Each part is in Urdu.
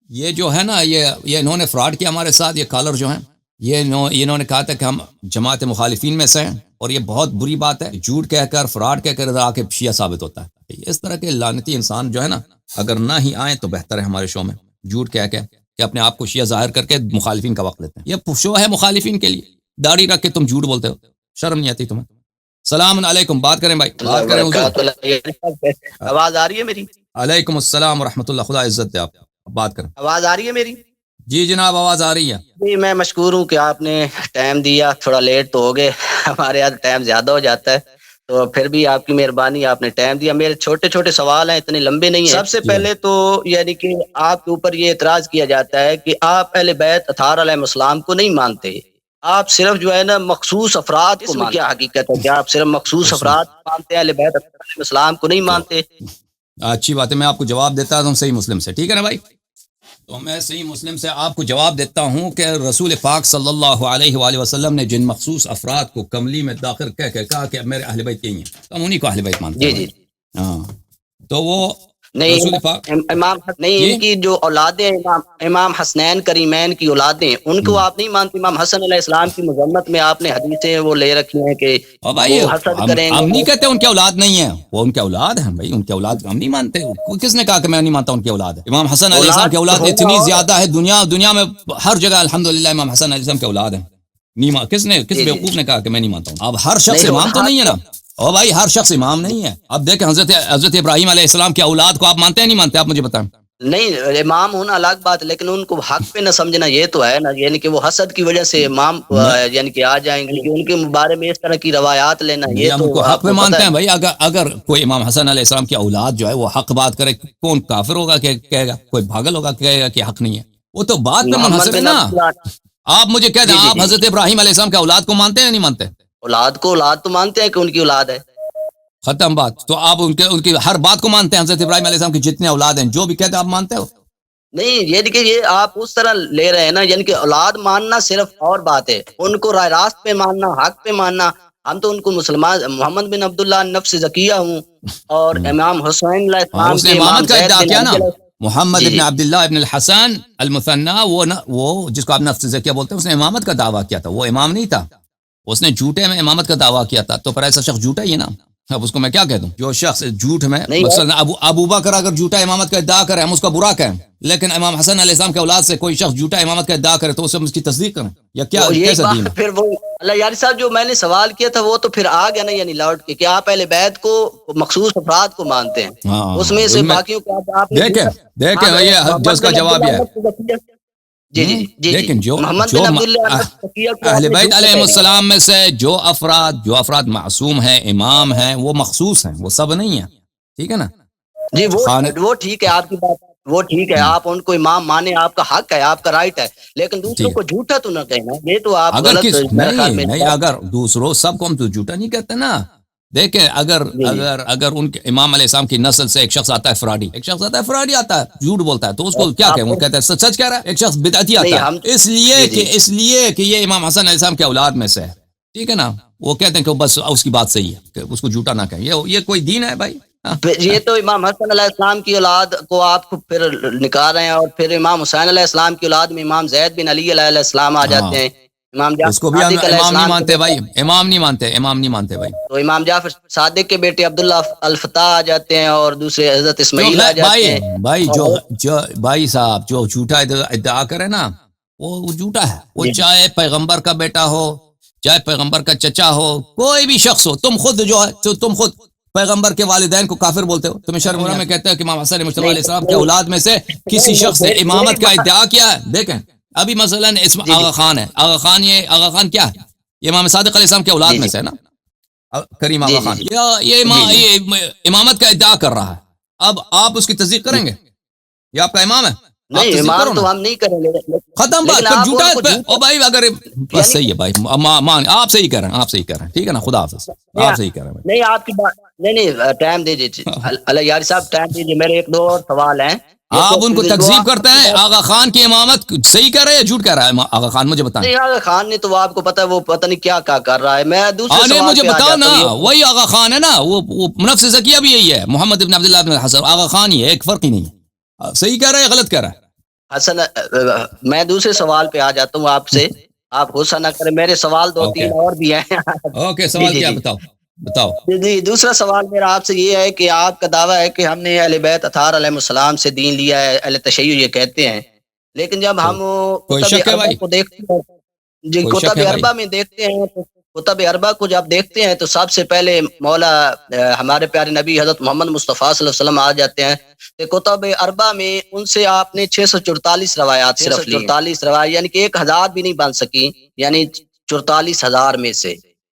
یہ جو ہے نا یہ انہوں نے فراڈ کیا ہمارے ساتھ. یہ کالر جو ہیں انہوں نے کہا تھا کہ ہم جماعت مخالفین میں سے ہیں، اور یہ بہت بری بات ہے. جھوٹ کہہ کر فراڈ کہہ کر ادھر آ کے شیعہ ثابت ہوتا ہے. اس طرح کے لعنتی انسان جو ہے نا اگر نہ ہی آئیں تو بہتر ہے ہمارے شو میں. جھوٹ کہہ کے کہ اپنے آپ کو شیعہ ظاہر کر کے مخالفین کا وقت لیتے ہیں. یہ شو ہے مخالفین کے لیے. داڑھی رکھ کے تم جھوٹ بولتے ہو، شرم نہیں آتی تمہیں؟ السلام علیکم. بات کریں بھائی، بات کریں حضور. آواز آ رہی ہے میری؟ علیکم السلام ورحمۃ اللہ. خدا عزت دے. آپ بات کریں. آواز آ رہی ہے میری؟ جی جناب آواز آ رہی ہے. جی میں مشکور ہوں کہ آپ نے ٹائم دیا. تھوڑا لیٹ تو ہو گئے، ہمارے یہاں ٹائم زیادہ ہو جاتا ہے، تو پھر بھی آپ کی مہربانی، آپ نے ٹائم دیا. میرے چھوٹے چھوٹے سوال ہیں، اتنے لمبے نہیں ہیں. سب سے پہلے تو یعنی کہ آپ کے اوپر یہ اعتراض کیا جاتا ہے کہ آپ اہل بیت اطہار علیہ السلام کو نہیں مانتے. آپ صرف جو ہے نا مخصوص افراد کو مانتے. کیا حقیقت ہے کہ آپ صرف مخصوص افراد مانتے ہیں، اہل بیت اطہار علیہ السلام کو نہیں مانتے؟ اچھی بات ہے، میں آپ کو جواب دیتا ہوں صحیح مسلم سے. ٹھیک ہے نا بھائی؟ تو میں صحیح مسلم سے آپ کو جواب دیتا ہوں کہ رسول پاک صلی اللہ علیہ وآلہ وسلم نے جن مخصوص افراد کو کملی میں داخل کہہ کے کہا کہ میرے اہل بیت یہی ہیں، تو ہم انہیں کو اہل بیت مانتے ہیں. جی ہاں تو وہ نہیں رسول پاک امام نہیں، ان کی جو اولادیں امام حسنین کریمین کی اولادیں، ان کو آپ نہیں مانتے؟ امام حسن علیہ السلام کی مذمت میں آپ نے حدیثیں وہ لے رکھی ہیں کہ بھائی وہ حسد کریں ہم نہیں گے. کہتے ان کی اولاد نہیں ہے، وہ ان کی اولاد ہیں بھائی. ان کی اولاد ہم نہیں مانتے. کس نے کہا کہ میں نہیں مانتا ان کی اولاد ہے؟ امام حسن علیہ السلام کی اولاد اتنی زیادہ ہے، دنیا میں ہر جگہ الحمدللہ امام حسن علیہ السلام کی اولاد ہیں. کس بیوقوف نے کہا کہ میں نہیں مانتا ہوں؟ اب ہر شخص امام تو نہیں ہے نا. او بھائی ہر شخص امام نہیں ہے. اب دیکھیں حضرت ابراہیم علیہ السلام کی اولاد کو آپ مانتے ہیں نہیں مانتے؟ آپ مجھے بتائیں. نہیں، امام ہونا الگ بات، لیکن ان کو حق پہ نہ سمجھنا یہ تو ہے نا، یعنی کہ وہ حسد کی وجہ سے امام یعنی کہ آ جائیں گے، ان کے بارے میں اس طرح کی روایات لینا یہ ہم تو ان کو حق آپ پہ کو مانتے پتہ ہیں ہے. بھائی. اگر کوئی امام حسن علیہ السلام کی اولاد جو ہے وہ حق بات کرے، کون کافر ہوگا کہ کہے گا؟ کوئی پاگل ہوگا کہ کہے گا کہ حق نہیں ہے؟ وہ تو بات پہ محمد منحصر ہے بن نا. عبداللہ، آپ مجھے کہہ دیں، جی آپ حضرت ابراہیم علیہ السلام کی اولاد کو مانتے ہیں یا نہیں مانتے؟ اولاد کو اولاد تو مانتے ہیں کہ ان کی اولاد ہے. ختم بات. تو آپ ان کی ہر بات کو مانتے ہیں. حضرت ابراہیم علیہ السلام کی جتنے اولاد ہیں جو بھی کہتے ہیں آپ مانتے ہو؟ نہیں، یعنی کہ یہ آپ اس طرح لے رہے ہیں نا، یعنی کہ اولاد ماننا صرف اور بات ہے، ان کو راہ راست پہ ماننا، حق پہ ماننا. ہم تو ان کو مسلمان، محمد بن عبداللہ نفس زکیہ ہوں، اور امام حسین علیہ السلام اس نے کے امام امامت کا زید ادعا بن کیا نا، علی. محمد جی ابن عبداللہ ابن الحسن المثنى، وہ جس کو آپ نفس زکیہ بولتے ہیں، اس نے امامت کا دعویٰ کیا تھا. وہ امام نہیں تھا، اس نے جھوٹے میں امامت کا دعویٰ کیا تھا. تو پر ایسا شخص جھوٹا ہی ہے نا. اب اس کو میں کیا کہہ دوں؟ جو شخص جھوٹ میں نہیں مثلا ابو بکر اگر جھوٹا امامت کا ادعا کرے ہم اس کا برا کہیں، لیکن امام حسن علیہ السلام کے اولاد سے کوئی شخص جھوٹا امامت کا ادعا کرے تو اس سے ہم اس کی تصدیق کریں یا کیا؟ یہی کیسا دین بات ہے؟ پھر وہ اللہ یاری صاحب جو میں نے سوال کیا تھا وہ تو پھر آ گیا نا، یعنی لوٹ کے کہ آپ اہل بیت کو مخصوص افراد کو مانتے ہیں، اس میں سے باقیوں کو آپ نے دیکھیں یہ جو اس کا جواب یہ ہے. جی جی جی جی لیکن جو محمد بن عبداللہ کو اہل آپ نے بیت جھوٹا علیہ کہہ دیا. السلام میں سے جو افراد معصوم ہیں، امام ہیں، وہ مخصوص ہیں، وہ سب نہیں ہیں. ٹھیک ہے نا؟ جی وہ ٹھیک ہے، آپ کی بات وہ ٹھیک ہے، آپ ان کو امام مانے، آپ کا حق ہے، آپ کا رائٹ ہے، لیکن دوسروں کو جھوٹا تو نہ کہنا، یہ تو آپ اگر غلط میرے خیال میں. نہیں اگر دوسروں سب کو ہم تو جھوٹا نہیں کہتے نا. دیکھیں اگر ان کے امام علیہ السلام کی نسل سے ایک شخص آتا ہے فراڈی آتا ہے جھوٹ بولتا ہے، تو اس کو کیا کہیں؟ وہ کہتا ہے سچ کہہ رہا ہے. ایک شخص بدعتی آتا ہے اس لیے کہ یہ امام حسن علیہ السلام کے اولاد میں سے ہے. ٹھیک ہے نا؟ وہ کہتے ہیں کہ بس اس کی بات صحیح ہے کہ اس کو جھوٹا نہ کہیں. یہ کوئی دین ہے بھائی؟ یہ تو امام حسن علیہ السلام کی اولاد کو آپ پھر نکال رہے ہیں، اور پھر امام حسین علیہ السلام کی اولاد میں امام زید بن علی علیہ السلام آ جاتے ہیں. امام اس کو بھی صادق علیہ امام نہیں السلام مانتے بھائی. امام نہیں مانتے بھائی. تو امام جعفر صادق کے بیٹے عبداللہ الفتح آ جاتے ہیں، اور دوسرے حضرت اسماعیل آ جاتے ہیں. بھائی صاحب جو جھوٹا ادعا کرے نا وہ جھوٹا ہے. وہ چاہے پیغمبر کا بیٹا ہو، چاہے پیغمبر کا چچا ہو، کوئی بھی شخص ہو. تم خود پیغمبر کے والدین کو کافر بولتے ہو. تمہیں شرم میں کہتے ہیں کہ امام حسن مصطفیٰ علیہ السلام کے اولاد میں سے کسی شخص نے امامت کا ادعا کیا ہے؟ دیکھیں ابھی مثلا اسم آغا خان ہے. آغا خان کیا ہے؟ یہ امام صادق علیہ السلام کے اولاد میں سے ہے نا، کریم آغا خان. یہ امامت کا ادعا کر رہا ہے. اب آپ اس کی تصدیق کریں گے؟ یہ آپ کا امام ہے؟ نہیں، امام تو ہم نہیں کریں گے. ختم بات. جھوٹا او بھائی اگر بس صحیح ہے بھائی، آپ صحیح کہہ رہے ہیں. ٹھیک ہے نا؟ خدا حافظ. آپ صحیح کہہ رہے ہیں. نہیں آپ کی بات نہیں ٹائم دے دیجیے اللہ یاری صاحب، ٹائم دیجیے. میرے ایک دو اور سوال ہیں. آپ ان کو تکذیب کرتے ہیں. آغا خان کی امامت صحیح کہہ رہے ہیں یا جھوٹ کہہ رہا ہے آغا خان؟ مجھے بتائیں. نہیں، آغا خان نے تو آپ کو پتا ہے وہ پتہ نہیں کیا کر رہا ہے. میں دوسرے سوال مجھے پہ آ بتاؤ جاتا نا. ہوں. وہی آغا خان ہے نا، وہ نفس زکیہ بھی یہی ہے، محمد ابن عبداللہ ابن الحسن. آغا خان ہی ہے، ایک فرق ہی نہیں ہے. صحیح کہہ رہا ہے غلط کہہ رہا ہے؟ حسن میں دوسرے سوال پہ آ جاتا ہوں آپ سے، آپ غصہ نہ کریں، میرے سوال دو تین اور بھی ہیں۔ اوکے، سوال کیا؟ بتاؤ۔ جی، دوسرا سوال میرا آپ سے یہ ہے کہ آپ کا دعویٰ ہے کہ ہم نے اہل بیت اطہار علیہ السلام سے دین لیا ہے، اہل تشیع یہ کہتے ہیں، لیکن جب ہم کتب اربع کو دیکھتے ہیں، جی کتب اربع میں دیکھتے ہیں، تو کتب اربع کو جب دیکھتے ہیں تو سب سے پہلے مولا ہمارے پیارے نبی حضرت محمد مصطفیٰ صلی اللہ علیہ وسلم آ جاتے ہیں۔ کتب اربع میں ان سے آپ نے 644 روایات صرف لی، 44 روایات یعنی کہ 1000 بھی نہیں بن سکی، یعنی 44,000 میں سے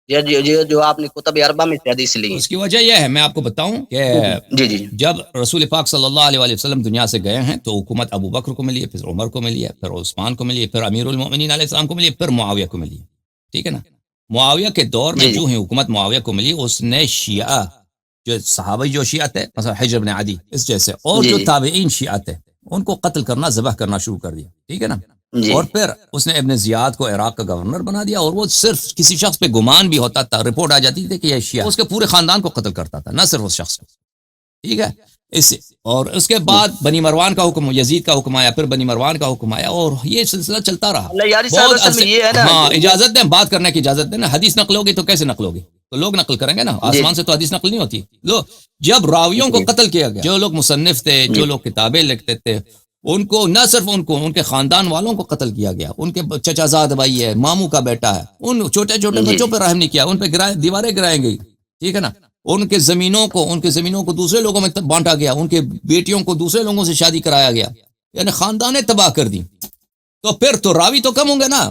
یہ جو آپ نے کتب اربع میں سے حدیث لی۔ اس کی وجہ یہ ہے، میں آپ کو بتاؤں کہ جی جب رسول پاک صلی اللہ علیہ وسلم دنیا سے گئے ہیں تو حکومت ابو بکر کو ملی ہے، پھر عمر کو ملی ہے، پھر عثمان کو ملی ہے، پھر امیر المؤمنین علیہ السلام کو ملی ہے، پھر معاویہ کو ملی ہے، ٹھیک ہے نا؟ معاویہ کے دور میں جو ہی حکومت معاویہ کو ملی، اس نے شیعہ جو صحابہ جو شیعہ تھے، مثلا حجر بن عدی اس جیسے، اور جو تابعین شیعہ تھے، ان کو قتل کرنا، ذبح کرنا شروع کر دیا، ٹھیک ہے نا؟ اور پھر اس نے ابن زیاد کو عراق کا گورنر بنا دیا، اور وہ صرف کسی شخص پہ گمان بھی ہوتا تھا، رپورٹ آ جاتی تھی کہ یہ شیعہ، اس کے پورے خاندان کو قتل کرتا تھا، نہ صرف اس شخص کو، ٹھیک ہے؟ اور اس کے بعد بنی مروان کا حکم، یزید کا حکم آیا، پھر بنی مروان کا حکم آیا، اور یہ سلسلہ چلتا رہا۔ ہاں، اجازت دیں بات کرنے کی، اجازت دیں نا۔ حدیث نقل ہوگی تو کیسے نقل ہوگی؟ تو لوگ نقل کریں گے نا، آسمان سے تو حدیث نقل نہیں ہوتی۔ لو جب راویوں کو قتل کیا گیا، جو لوگ مصنف تھے، جو لوگ کتابیں لکھتے تھے، ان کو نہ صرف ان کے خاندان والوں کو قتل کیا گیا، ان کے چچا زاد بھائی ہے، ماموں کا بیٹا ہے، ان چھوٹے چھوٹے بچوں پہ رحم نہیں کیا، ان پہ دیواریں گرائیں گئی، ٹھیک ہے نا؟ ان کے زمینوں کو دوسرے لوگوں میں بانٹا گیا، ان کے بیٹیوں کو دوسرے لوگوں سے شادی کرایا گیا، یعنی خاندانیں تباہ کر دی۔ تو پھر تو راوی تو کم ہوں گے نا،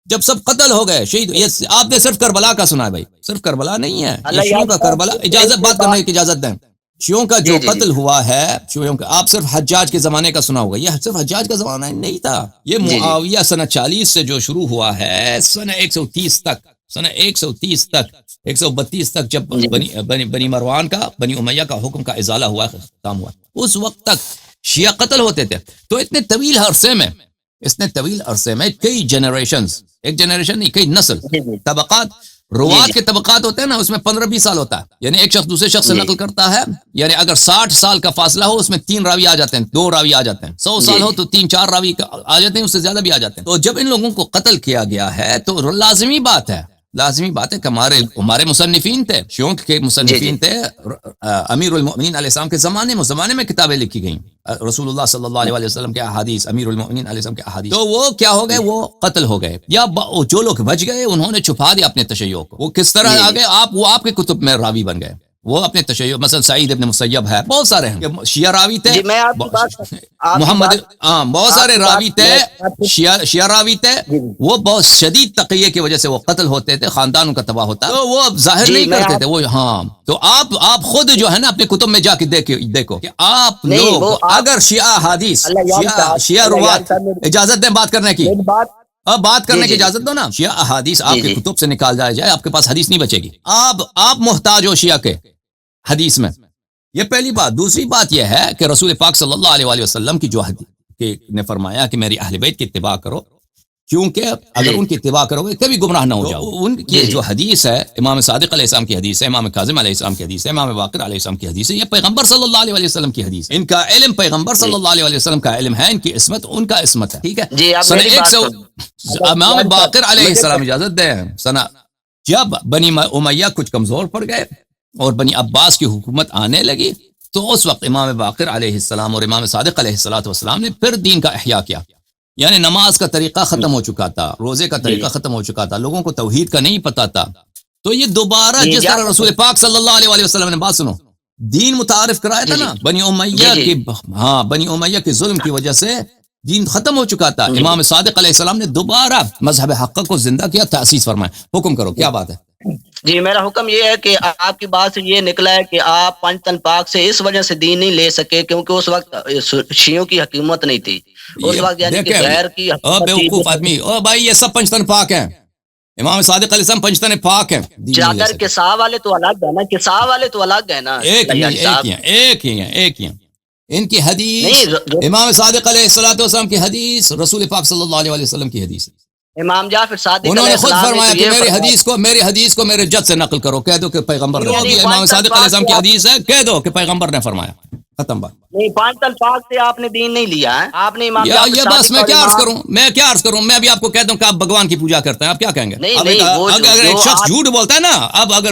جب سب قتل ہو گئے، شہید۔ یہ آپ نے صرف کربلا کا سنا ہے بھائی، صرف کربلا نہیں ہے، شیعوں کا کربلا۔ اجازت بات کرنے کی اجازت دیں۔ شیعوں کا جو قتل ہوا ہے، شیعوں کا، آپ صرف حجاج کے زمانے کا سنا ہوگا، یہ صرف حجاج کا زمانہ نہیں تھا، یہ معاویہ سنہ 40 سے جو شروع ہوا ہے، سنہ 130 تک، سنہ 130 تک، 132 تک، جب بنی مروان کا، بنی امیہ کا حکم کا ازالہ ہوا، ختم ہوا، اس وقت تک شیعہ قتل ہوتے تھے۔ تو اتنے طویل عرصے میں کئی جنریشنز، ایک جنریشن نہیں، کئی نسل، طبقات، روات کے طبقات ہوتے ہیں نا، اس میں 15-20 سال ہوتا ہے، یعنی ایک شخص دوسرے شخص سے نقل کرتا ہے، یعنی اگر 60 سال کا فاصلہ ہو، اس میں 3 راوی آ جاتے ہیں، 2 راوی آ جاتے ہیں، 100 سال ہو تو 3-4 راوی آ جاتے ہیں، اس سے زیادہ بھی آ جاتے ہیں۔ تو جب ان لوگوں کو قتل کیا گیا ہے تو لازمی بات ہے کہ ہمارے مصنفین تھے، شیعوں کے مصنفین تھے، امیر المؤمنین علیہ السلام کے زمانے میں کتابیں لکھی گئیں، رسول اللہ صلی اللہ علیہ وسلم کے احادیث، امیر المؤمنین علیہ السلام کے احادیث، تو وہ کیا ہو گئے؟ وہ قتل ہو گئے، یا جو لوگ بچ گئے انہوں نے چھپا دیا اپنے تشیع کو۔ وہ کس طرح آ گئے؟ وہ آپ کے کتب میں راوی بن گئے، وہ اپنے تشیع، مثلا سعید ابن مسیب ہے، بہت سارے ہیں شیعہ راوی تھے، محمد، بہت سارے راوی تھے، شیعہ راوی تھے، وہ بہت شدید تقیہ کی وجہ سے وہ قتل ہوتے تھے، خاندان ان کا تباہ ہوتا، تو وہ ظاہر نہیں کرتے تھے وہ۔ ہاں، تو آپ خود جو ہے نا اپنے کتب میں جا کے دیکھو کہ آپ لوگ اگر شیعہ حدیث، شیعہ روات، اجازت دیں بات کرنے کی، اب بات کرنے کی اجازت دو نا۔ شیعہ احادیث آپ کے کتب سے نکال جائے، آپ کے پاس حدیث نہیں بچے گی، آپ محتاج ہو شیعہ کے حدیث میں، یہ پہلی بات۔ دوسری بات یہ ہے کہ رسول پاک صلی اللہ علیہ وسلم کی جو حدیث نے فرمایا کہ میری اہل بیت کی اتباع کرو، کیونکہ اگر ان کی اتباع کرو گے کبھی گمراہ نہ ہو جاؤ۔ ان کی جو حدیث ہے، امام صادق علیہ السلام کی حدیث ہے، امام کاظم علیہ السلام کی حدیث ہے، امام باقر علیہ السلام کی حدیث ہے، یہ پیغمبر صلی اللہ علیہ وسلم کی حدیث ہے۔ ان کا علم پیغمبر صلی اللہ علیہ وسلم کا علم ہے، ان کی عصمت ان کا عصمت ہے، ٹھیک ہے۔ امام باقر علیہ السلام، اجازت دیں، جب بنی امیہ کچھ کمزور پڑ گئے اور بنی عباس کی حکومت آنے لگی، تو اس وقت امام باقر علیہ السلام اور امام صادق علیہ السلام نے پھر دین کا احیاء کیا، یعنی نماز کا طریقہ ختم ہو چکا تھا، روزے کا طریقہ ختم ہو چکا تھا، لوگوں کو توحید کا نہیں پتا تھا، تو یہ دوبارہ جس طرح رسول پاک صلی اللہ علیہ وسلم نے، بات سنو، دین متعارف کرایا تھا نا، بنی امیہ کے ظلم کی وجہ سے دین ختم ہو چکا تھا، امام صادق علیہ السلام نے دوبارہ مذہب حق کو زندہ کیا، تأسیس فرمایا۔ حکم کرو، کیا بات ہے؟ جی، میرا حکم یہ ہے کہ آپ کی بات سے یہ نکلا ہے کہ آپ پنجتن پاک سے اس وجہ سے دین نہیں لے سکے کیونکہ اس وقت شیعوں کی حکومت نہیں تھی، اس وقت یعنی کہ غیر کی بیوقوف آدمی، او بھائی یہ سب پنجتن پاک ہیں، امام صادق علیہ السلام پنجتن پاک ہیں۔ چادر کے سا والے تو الگ ہے نا، کہ سا والے تو الگ ہے نا، ایک ہی ہیں۔ ان کی حدیث، امام صادق علیہ السلام کی حدیث، رسول پاک صلی اللہ علیہ وسلم کی حدیث، امام جعفر صادق انہوں نے خود فرمایا کہ میری حدیث کو میرے جد سے نقل کرو، کہہ دو کہ پیغمبر نے، امام صادق علیہ السلام کی حدیث ہے، کہہ دو کہ پیغمبر نے فرمایا۔ ختم بات. نہیں، 5 الفاظ سے آپ نے دین نہیں لیا ہے. آپ نے امام جعفر یہ بس صادق میں اور کیا عرض امام- کروں، میں کیا عرض کروں، میں ابھی آپ کو کہتا ہوں کہ آپ بھگوان کی پوجا کرتے ہیں، آپ کیا کہیں گے؟ نہیں اب نہیں، وہ اگر ایک جو شخص آپ- جھوٹ بولتا ہے نا، اب اگر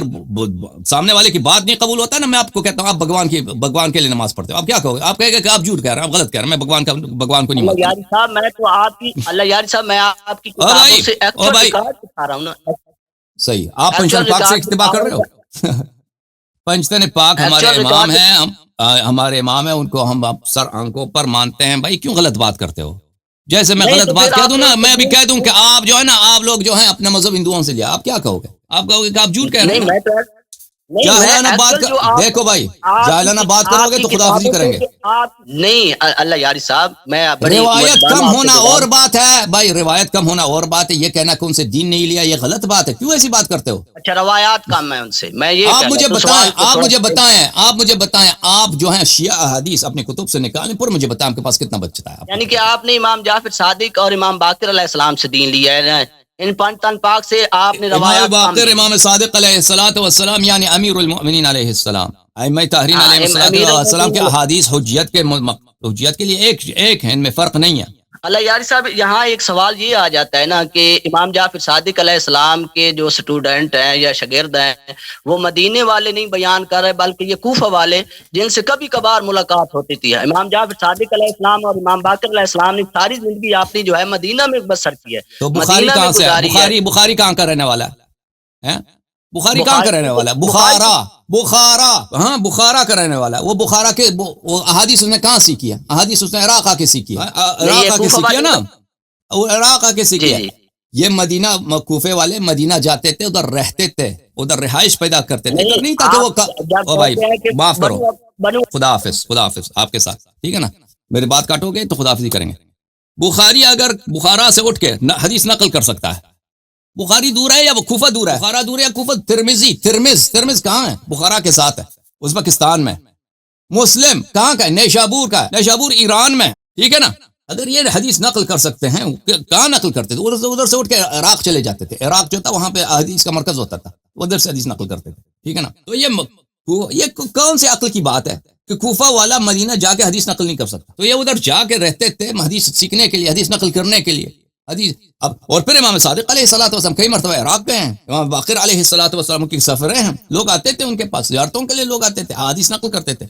سامنے والے کی بات نہیں قبول ہوتا ہے نا، میں آپ کو کہتا ہوں آپ بھگوان کے لیے نماز پڑھتے ہو، آپ کیا کہو گے؟ آپ کہیں گے کہ آپ جھوٹ کہہ رہے ہیں، آپ غلط کہہ رہے ہیں، میں بھگوان کو نہیں اللہ مانتا. یاری صاحب، میں تو آپ کی اللہ یاری صاحب میں آپ کی او کتابوں بھائی، سے او ایکچوئل بھائی، ریکارڈ دکھا رہا ہوں نا. صحیح، آپ پنجتن ایکچوئل پاک سے ریکارڈ اقتباس کر رہے ہو. پنجتن پاک ہمارے ایکچوئل امام ریکارڈ. ہیں، ہمارے امام ہیں، ان کو ہم سر آنکھوں پر مانتے ہیں. بھائی کیوں غلط بات کرتے ہو؟ جیسے میں نہیں غلط تو بات پھر کہہ آپ دوں نے نا، اس میں بھی کو- کہہ دوں کہ آپ جو ہے نا، آپ لوگ جو ہیں اپنا مذہب ہندوؤں سے لیا، آپ کیا کہو گے؟ آپ کہو گے کہ آپ جھوٹ کہہ رہے ہیں نہیں نا. میں تو نہیں، میں جاہلانہ بات ایکچوئل جو آپ دیکھو بھائی، آپ جاہلانہ کی بات کرو گے تو خدا حافظی کتابوں کریں سے گے. جو آپ نہیں اللہ یاری صاحب، میں بڑی روایت مؤدبانہ کم آپ سے ہونا اور گزارش- بات ہے بھائی، روایت کم ہونا اور بات ہے. یہ کہنا کہ ان سے دین نہیں لیا، یہ غلط بات ہے. کیوں ایسی بات کرتے ہو؟ اچھا، روایات کم ہے ان سے، میں یہ آپ کہہ مجھے رہا ہوں بتائیں، سوال کو آپ تھوڑا- مجھے بتائیں، آپ جو ہیں شیعہ احادیث اپنے کتب سے نکالیں، پر مجھے بتائیں آپ کے پاس کتنا بچتا ہے. یعنی کہ آپ نے امام جعفر صادق اور امام باقر علیہ السلام سے دین لیا ہے، ان 5 تن پاک سے آپ نے امام روایات کم باقر، لی. امام صادق علیہ الصلوۃ والسلام یعنی امیر المؤمنین علیہ السلام، ائمہ طاہرین ہاں، علیہ امیر السلام کے المومنین. احادیث حجیت کے لیے ایک ہیں، ان میں فرق نہیں ہے. اللہ یاری صاحب، یہاں ایک سوال یہ آ جاتا ہے نا کہ امام جعفر صادق علیہ السلام کے جو سٹوڈنٹ ہیں یا شاگرد ہیں، وہ مدینے والے نہیں بیان کر رہے بلکہ یہ کوفہ والے، جن سے کبھی کبھار ملاقات ہوتی تھی. امام جعفر صادق علیہ السلام اور امام باقر علیہ السلام نے ساری زندگی اپنی جو ہے مدینہ میں بسر کی ہے، تو بخاری مدینہ میں کہاں سے ہے؟ گزاری ہے. بخاری کہاں کا رہنے والا ہے؟ بخاری کہاں کا رہنے والا ہے؟ بخارا کا رہنے والا ہے. وہ بخارا کے وہ احادیث اس نے کہاں سیکھی ہے؟ احادیث اس نے عراق آ کے سیکھی ہے. عراق آ کے سیکھی ہے نا، وہ عراق آ کے سیکھی جی ہے. جی یہ مدینہ کوفے والے مدینہ جاتے تھے، ادھر رہتے تھے، ادھر رہائش پیدا کرتے تھے. ادھر نہیں تھا کہ وہ جب او بھائی کہتے ہیں کہ معاف کرو، بنو خدا حافظ، خدا حافظ آپ کے ساتھ، ٹھیک ہے نا. میری بات کاٹو گے تو خدا حافظی کریں گے. بخاری اگر بخارا سے اٹھ کے حدیث نقل کر سکتا ہے، بخاری دور ہے یا وہ کوفہ دور ہے؟ بخارا دور ہے یا کوفہ؟ ترمز کہاں ہے؟ بخارا کے ساتھ ہے، ازبکستان میں. مسلم کہاں کا ہے؟ نیشابور کا ہے، نیشابور ایران میں، ٹھیک ہے نا. اگر یہ حدیث نقل کر سکتے ہیں، کہاں نقل کرتے تھے؟ ادھر سے اٹھ کے عراق چلے جاتے تھے. عراق جو تھا وہاں پہ حدیث کا مرکز ہوتا تھا، ادھر سے حدیث نقل کرتے تھے، ٹھیک ہے نا. تو یہ کون سی عقل کی بات ہے کہ کوفہ والا مدینہ جا کے حدیث نقل نہیں کر سکتا؟ تو یہ ادھر جا کے رہتے تھے حدیث سیکھنے کے لیے، حدیث نقل کرنے کے لیے. حدیث اب اور پھر امام صادق علیہ الصلوۃ والسلام کئی مرتبہ عراق گئے ہیں. امام باقر علیہ الصلوۃ والسلام کی سفریں ہیں، لوگ آتے تھے ان کے پاس، زیارتوں کے لیے لوگ آتے تھے، حدیث نقل کرتے تھے.